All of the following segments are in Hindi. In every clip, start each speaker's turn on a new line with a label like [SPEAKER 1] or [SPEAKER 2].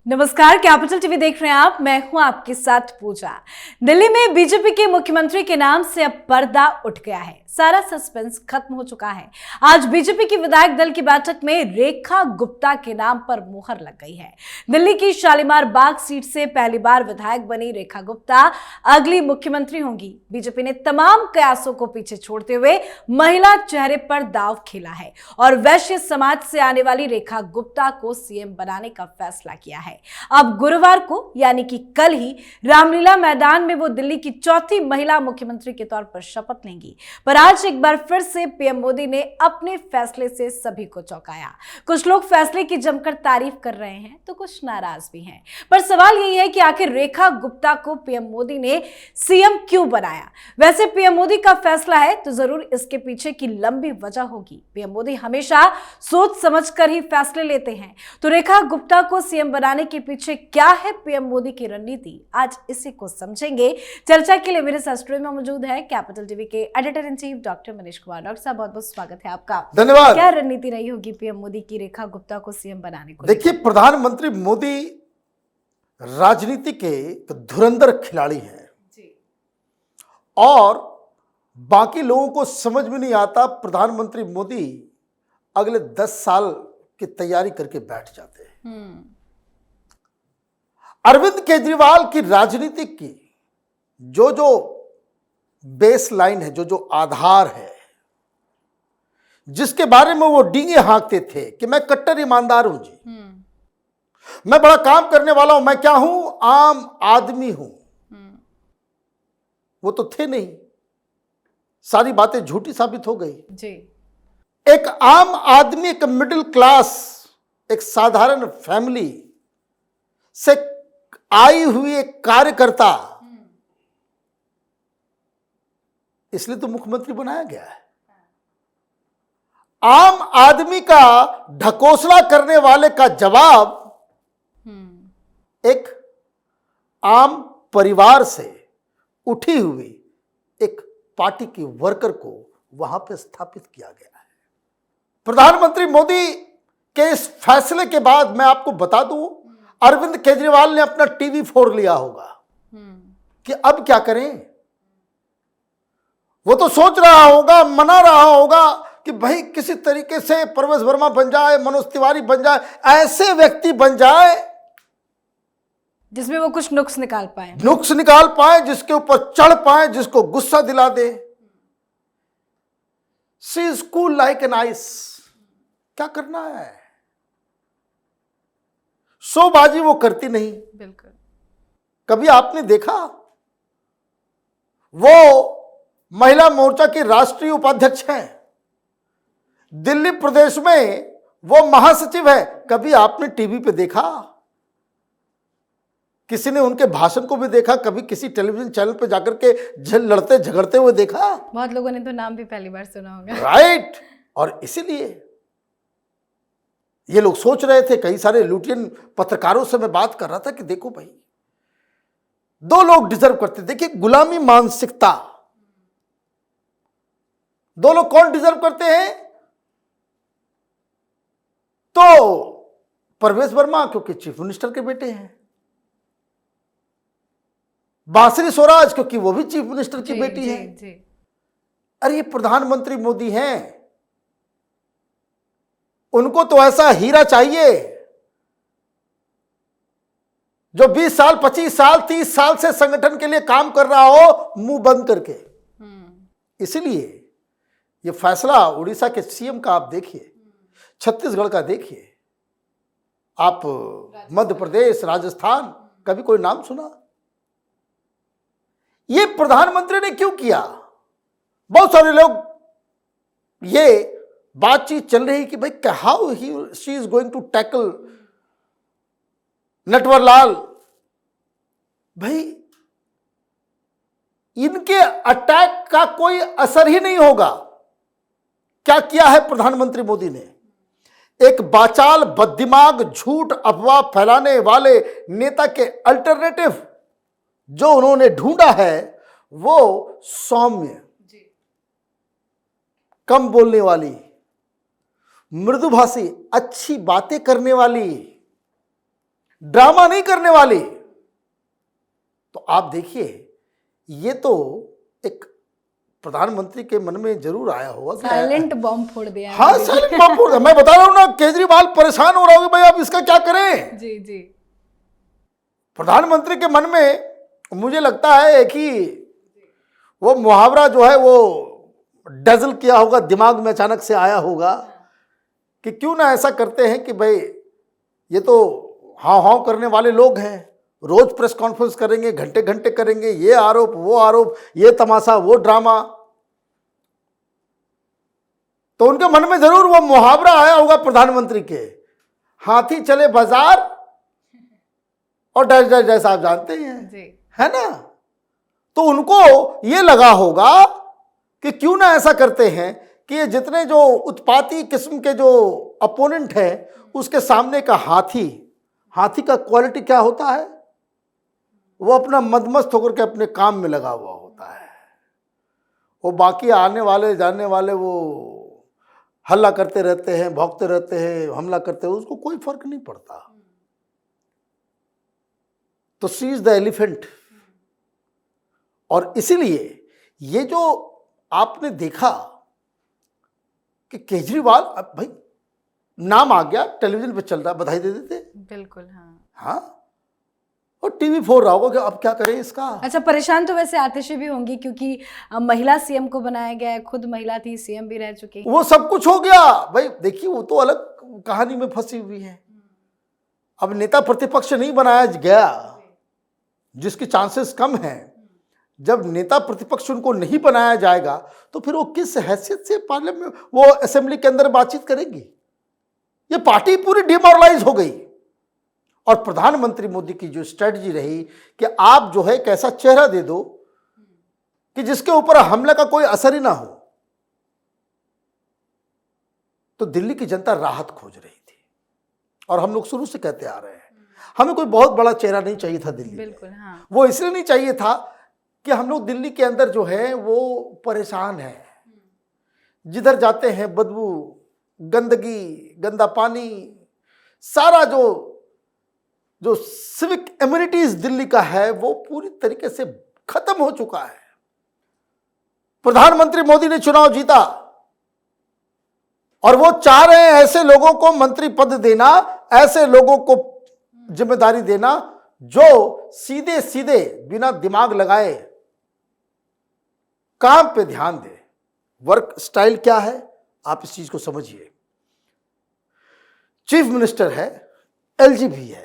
[SPEAKER 1] नमस्कार, कैपिटल टीवी देख रहे हैं आप। मैं हूं आपके साथ पूजा। दिल्ली में बीजेपी के मुख्यमंत्री के नाम से अब पर्दा उठ गया है। सारा सस्पेंस खत्म हो चुका है। आज बीजेपी की विधायक दल की बैठक में रेखा गुप्ता के नाम पर मुहर लग गई है। दिल्ली की शालीमार बाग सीट से पहली बार विधायक बनी रेखा गुप्ता अगली मुख्यमंत्री होंगी। बीजेपी ने तमाम कयासों को पीछे छोड़ते हुए महिला चेहरे पर दांव खेला है और वैश्य समाज से आने वाली रेखा गुप्ता को सीएम बनाने का फैसला किया है। अब गुरुवार को यानी कि कल ही रामलीला मैदान में वो दिल्ली की चौथी महिला मुख्यमंत्री के तौर पर शपथ लेंगी। पर आज एक बार फिर से पीएम मोदी ने अपने फैसले से सभी को चौंकाया। कुछ लोग फैसले की जमकर तारीफ कर रहे हैं तो कुछ नाराज भी हैं। पर सवाल यही है कि आखिर रेखा गुप्ता को पीएम मोदी ने सीएम क्यों बनाया। वैसे पीएम मोदी का फैसला है तो जरूर इसके पीछे की लंबी वजह होगी। पीएम मोदी हमेशा सोच समझकर ही फैसले लेते हैं। तो रेखा गुप्ता को सीएम बनाने के पीछे क्या है पीएम मोदी की रणनीति, आज इसी को समझेंगे। चर्चा के लिए मेरे साथ स्टूडियो में मौजूद है कैपिटल टीवी के editor in chief doctor Manish Kumar. Doctor साहब, बहुत बहुत स्वागत है आपका।
[SPEAKER 2] धन्यवाद।
[SPEAKER 1] क्या रणनीति रही होगी पीएम मोदी की रेखा गुप्ता को सीएम बनाने को?
[SPEAKER 2] देखिए, प्रधानमंत्री मोदी राजनीति के एक धुरंधर खिलाड़ी हैं और बाकी लोगों को समझ में नहीं आता। प्रधानमंत्री मोदी अगले 10 साल की तैयारी करके बैठ जाते हैं। अरविंद केजरीवाल की राजनीति की जो बेस लाइन है, जो आधार है, जिसके बारे में वो डींगे हाँकते थे कि मैं कट्टर ईमानदार हूं जी, मैं बड़ा काम करने वाला हूं, मैं क्या हूं, आम आदमी हूं, वो तो थे नहीं। सारी बातें झूठी साबित हो गई
[SPEAKER 1] जी।
[SPEAKER 2] एक आम आदमी, एक मिडिल क्लास, एक साधारण फैमिली से आई हुई एक कार्यकर्ता, इसलिए तो मुख्यमंत्री बनाया गया है। आम आदमी का ढकोसला करने वाले का जवाब एक आम परिवार से उठी हुई एक पार्टी की वर्कर को वहां पे स्थापित किया गया है। प्रधानमंत्री मोदी के इस फैसले के बाद मैं आपको बता दूं, अरविंद केजरीवाल ने अपना टीवी फोड़ लिया होगा कि अब क्या करें। वो तो सोच रहा होगा, मना रहा होगा कि भाई किसी तरीके से परवेश वर्मा बन जाए, मनोज तिवारी बन जाए, ऐसे व्यक्ति बन जाए
[SPEAKER 1] जिसमें वो कुछ नुक्स निकाल पाए,
[SPEAKER 2] जिसके ऊपर चढ़ पाए, जिसको गुस्सा दिला दे। She is cool like an ice. क्या करना है, शोबाजी वो करती नहीं।
[SPEAKER 1] बिल्कुल।
[SPEAKER 2] कभी आपने देखा, वो महिला मोर्चा की राष्ट्रीय उपाध्यक्ष हैं, दिल्ली प्रदेश में वो महासचिव है। कभी आपने टीवी पे देखा, किसी ने उनके भाषण को भी देखा, कभी किसी टेलीविजन चैनल पे जाकर के लड़ते झगड़ते हुए देखा?
[SPEAKER 1] बहुत लोगों ने तो नाम भी पहली बार सुना होगा।
[SPEAKER 2] राइट। और इसीलिए ये लोग सोच रहे थे, कई सारे लुटियन पत्रकारों से मैं बात कर रहा था कि देखो भाई, 2 लोग डिजर्व करते। देखिए, गुलामी मानसिकता, 2 लोग कौन डिजर्व करते हैं? तो परवेश वर्मा, क्योंकि चीफ मिनिस्टर के बेटे हैं, बांसुरी स्वराज, क्योंकि वो भी चीफ मिनिस्टर की बेटी है। अरे ये प्रधानमंत्री मोदी हैं, उनको तो ऐसा हीरा चाहिए जो 20 साल, 25 साल, 30 साल से संगठन के लिए काम कर रहा हो, मुंह बंद करके। इसीलिए ये फैसला उड़ीसा के सीएम का आप देखिए, छत्तीसगढ़ का देखिए, आप मध्य प्रदेश, राजस्थान, कभी कोई नाम सुना? ये प्रधानमंत्री ने क्यों किया? बहुत सारे लोग ये बातचीत चल रही कि भाई how she is going to tackle Natwarlal. भाई इनके अटैक का कोई असर ही नहीं होगा। क्या किया है प्रधानमंत्री मोदी ने? एक बाचाल, बददिमाग, झूठ, अफवाह फैलाने वाले नेता के अल्टरनेटिव जो उन्होंने ढूंढा है वो सौम्य, कम बोलने वाली, मृदुभाषी, अच्छी बातें करने वाली, ड्रामा नहीं करने वाली। तो आप देखिए, ये तो एक प्रधानमंत्री के मन में जरूर आया होगा कि
[SPEAKER 1] साइलेंट बॉम्ब फोड़ दिया है
[SPEAKER 2] हाँ,
[SPEAKER 1] मोदी जी।
[SPEAKER 2] साइलेंट बॉम्ब फोड़ दिया। मैं बता रहा हूं ना, केजरीवाल परेशान हो रहा होगा, भाई आप इसका क्या करें।
[SPEAKER 1] जी जी।
[SPEAKER 2] प्रधानमंत्री के मन में मुझे लगता है कि वो मुहावरा जो है वो डजल किया होगा, दिमाग में अचानक से आया होगा कि क्यों ना ऐसा करते हैं कि भाई ये तो हाव हाव करने वाले लोग हैं, रोज प्रेस कॉन्फ्रेंस करेंगे, घंटे घंटे करेंगे, ये आरोप वो आरोप, ये तमाशा वो ड्रामा। तो उनके मन में जरूर वो मुहावरा आया होगा प्रधानमंत्री के, हाथी चले बाजार और डर डर जैसा आप जानते हैं
[SPEAKER 1] जी।
[SPEAKER 2] है ना। तो उनको ये लगा होगा कि क्यों ना ऐसा करते हैं कि ये जितने जो उत्पाती किस्म के जो अपोनेंट हैं उसके सामने का हाथी का क्वालिटी क्या होता है, वो अपना मदमस्त होकर के अपने काम में लगा हुआ होता है। वो बाकी आने वाले जाने वाले वो हल्ला करते रहते हैं, भौंकते रहते हैं, हमला करते हैं, उसको कोई फर्क नहीं पड़ता। तो सी इज द एलिफेंट। और इसीलिए ये जो आपने देखा कि केजरीवाल, अब भाई नाम आ गया, टेलीविजन पे चल रहा, बधाई दे देते।
[SPEAKER 1] बिल्कुल। हाँ
[SPEAKER 2] हाँ, और टीवी फोड़ रहा होगा कि अब क्या करें इसका।
[SPEAKER 1] अच्छा, परेशान तो वैसे आतिशी भी होंगी क्योंकि महिला सीएम को बनाया गया है, खुद महिला थी, सीएम भी रह चुकी।
[SPEAKER 2] वो सब कुछ हो गया भाई, देखिए वो तो अलग कहानी में फंसी हुई है। अब नेता प्रतिपक्ष नहीं बनाया गया, जिसकी चांसेस कम हैं, जब नेता प्रतिपक्ष उनको नहीं बनाया जाएगा तो फिर वो किस हैसियत से पार्लियामेंट वो असेंबली के अंदर बातचीत करेंगी। ये पार्टी पूरी डिमोरलाइज हो गई। और प्रधानमंत्री मोदी की जो स्ट्रेटजी रही कि आप जो है एक ऐसा चेहरा दे दो कि जिसके ऊपर हमले का कोई असर ही ना हो, तो दिल्ली की जनता राहत खोज रही थी। और हम लोग शुरू से कहते आ रहे हैं, हमें कोई बहुत बड़ा चेहरा नहीं चाहिए था दिल्ली में।
[SPEAKER 1] बिल्कुल। हाँ।
[SPEAKER 2] वो इसलिए नहीं चाहिए था कि हम लोग दिल्ली के अंदर जो है वो परेशान हैं, जिधर जाते हैं बदबू, गंदगी, गंदा पानी, सारा जो सिविक एम्यूनिटीज दिल्ली का है वो पूरी तरीके से खत्म हो चुका है। प्रधानमंत्री मोदी ने चुनाव जीता और वो चाह रहे हैं ऐसे लोगों को मंत्री पद देना, ऐसे लोगों को जिम्मेदारी देना जो सीधे सीधे बिना दिमाग लगाए काम पे ध्यान दे। वर्क स्टाइल क्या है आप इस चीज को समझिए। चीफ मिनिस्टर है, एलजीबी है,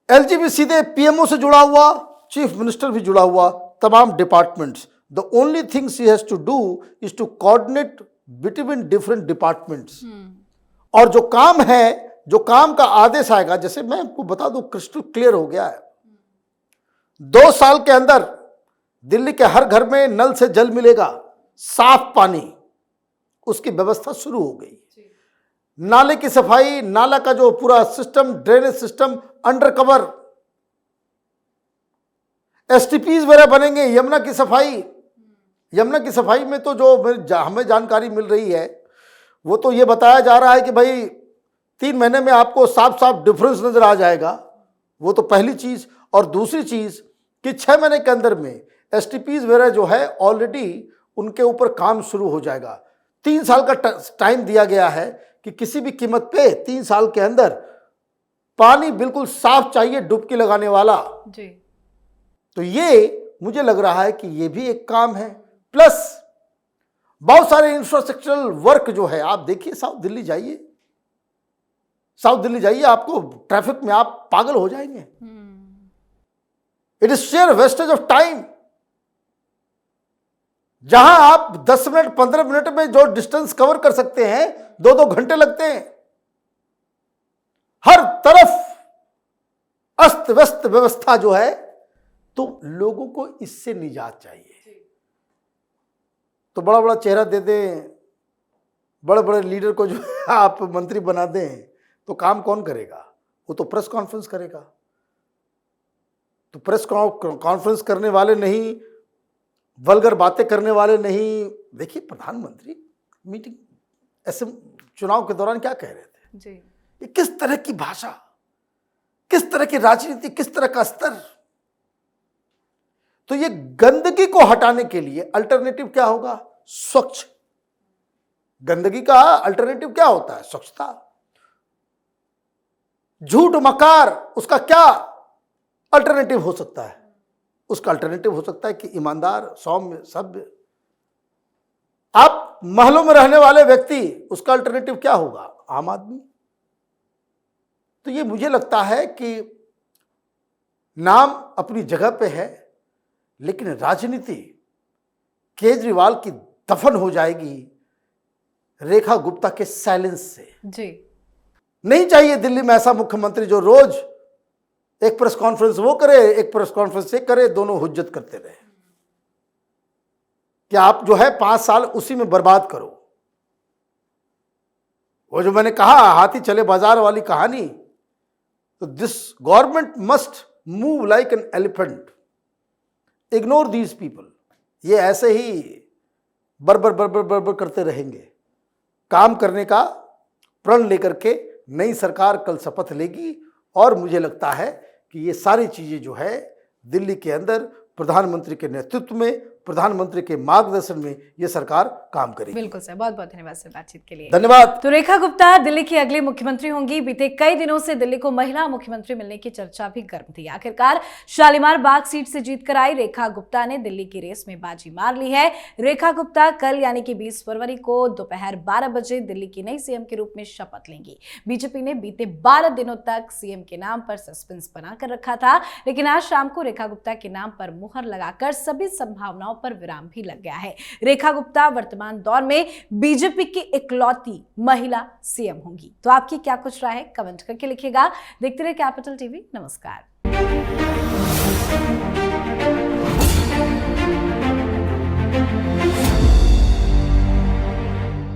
[SPEAKER 2] एलजीबी सीधे पीएमओ से जुड़ा हुआ, चीफ मिनिस्टर भी जुड़ा हुआ, तमाम departments. The only thing she has to do is to coordinate between different departments. और जो काम है, जो काम का आदेश आएगा, जैसे मैं आपको बता दूं, क्रिस्टल क्लियर हो गया है। 2 साल के अंदर दिल्ली के हर घर में नल से जल मिलेगा, साफ पानी, उसकी व्यवस्था शुरू हो गई। नाले की सफाई, नाला का जो पूरा system, drainage system under cover, STPs वगैरह बनेंगे। यमुना की सफाई में तो जो हमें जानकारी मिल रही है वो तो ये बताया जा रहा है कि भाई 3 महीने में आपको साफ साफ डिफरेंस नजर आ जाएगा। वो तो पहली चीज। और दूसरी चीज कि 6 महीने के अंदर में एसटीपीज वगैरह जो है ऑलरेडी उनके ऊपर काम शुरू हो जाएगा। 3 साल का टाइम दिया गया है कि किसी भी कीमत पे 3 साल के अंदर पानी बिल्कुल साफ चाहिए, डुबकी लगाने वाला
[SPEAKER 1] जी।
[SPEAKER 2] तो ये मुझे लग रहा है कि ये भी एक काम है। प्लस बहुत सारे इंफ्रास्ट्रक्चरल वर्क जो है, आप देखिए साउथ दिल्ली जाइए, आपको ट्रैफिक में आप पागल हो जाएंगे। It is share wastage of time. जहां आप 10 मिनट 15 मिनट में जो डिस्टेंस कवर कर सकते हैं, 2-2 घंटे लगते हैं। हर तरफ अस्त व्यस्त व्यवस्था जो है, तो लोगों को इससे निजात चाहिए। तो बड़ा बड़ा चेहरा दे दें, बड़े बड़े लीडर को जो आप मंत्री बना दें, तो काम कौन करेगा? वो तो प्रेस कॉन्फ्रेंस करेगा। तो प्रेस कॉन्फ्रेंस करने वाले नहीं, वल्गर बातें करने वाले नहीं। देखिए प्रधानमंत्री मीटिंग ऐसे चुनाव के दौरान क्या कह रहे थे
[SPEAKER 1] जी।
[SPEAKER 2] ये किस तरह की भाषा, किस तरह की राजनीति, किस तरह का स्तर। तो ये गंदगी को हटाने के लिए अल्टरनेटिव क्या होगा? स्वच्छ। गंदगी का अल्टरनेटिव क्या होता है? स्वच्छता। झूठ मकार, उसका क्या अल्टरनेटिव हो सकता है? उसका अल्टरनेटिव हो सकता है कि ईमानदार, सौम्य, सभ्य। आप महलों में रहने वाले व्यक्ति, उसका अल्टरनेटिव क्या होगा? आम आदमी। तो ये मुझे लगता है कि नाम अपनी जगह पे है, लेकिन राजनीति केजरीवाल की दफन हो जाएगी रेखा गुप्ता के साइलेंस से।
[SPEAKER 1] जी,
[SPEAKER 2] नहीं चाहिए दिल्ली में ऐसा मुख्यमंत्री जो रोज एक प्रेस कॉन्फ्रेंस वो करे, एक प्रेस कॉन्फ्रेंस ये करे, दोनों हुज्जत करते रहे। कि आप जो है 5 साल उसी में बर्बाद करो। वो जो मैंने कहा हाथी चले बाजार वाली कहानी, तो this government must move like an elephant, ignore these people. ये ऐसे ही बरबर बरबर बरबर करते रहेंगे। काम करने का प्रण लेकर के नई सरकार कल शपथ लेगी और मुझे लगता है कि ये सारी चीजें जो है दिल्ली के अंदर प्रधानमंत्री के नेतृत्व में, प्रधानमंत्री के मार्गदर्शन में ये सरकार काम करेगी।
[SPEAKER 1] बिल्कुल सर, बहुत बहुत धन्यवाद सर बातचीत के लिए।
[SPEAKER 2] धन्यवाद।
[SPEAKER 1] तो रेखा गुप्ता दिल्ली की अगली मुख्यमंत्री होंगी। बीते कई दिनों से दिल्ली को महिला मुख्यमंत्री मिलने की चर्चा भी गर्म थी। आखिरकार शालीमार बाग सीट से जीतकर आई रेखा गुप्ता ने दिल्ली की रेस में बाजी मार ली है। रेखा गुप्ता कल यानी कि 20 फरवरी को दोपहर 12 बजे दिल्ली की नई सीएम के रूप में शपथ लेंगी। बीजेपी ने बीते 12 दिनों तक सीएम के नाम पर सस्पेंस बनाकर रखा था, लेकिन आज शाम को रेखा गुप्ता के नाम पर मुहर लगाकर सभी संभावनाओं पर विराम भी लग गया है। रेखा गुप्ता वर्तमान दौर में बीजेपी की इकलौती महिला सीएम होंगी। तो आपकी क्या कुछ राय है? कमेंट करके लिखिएगा। देखते रहिए कैपिटल टीवी। नमस्कार।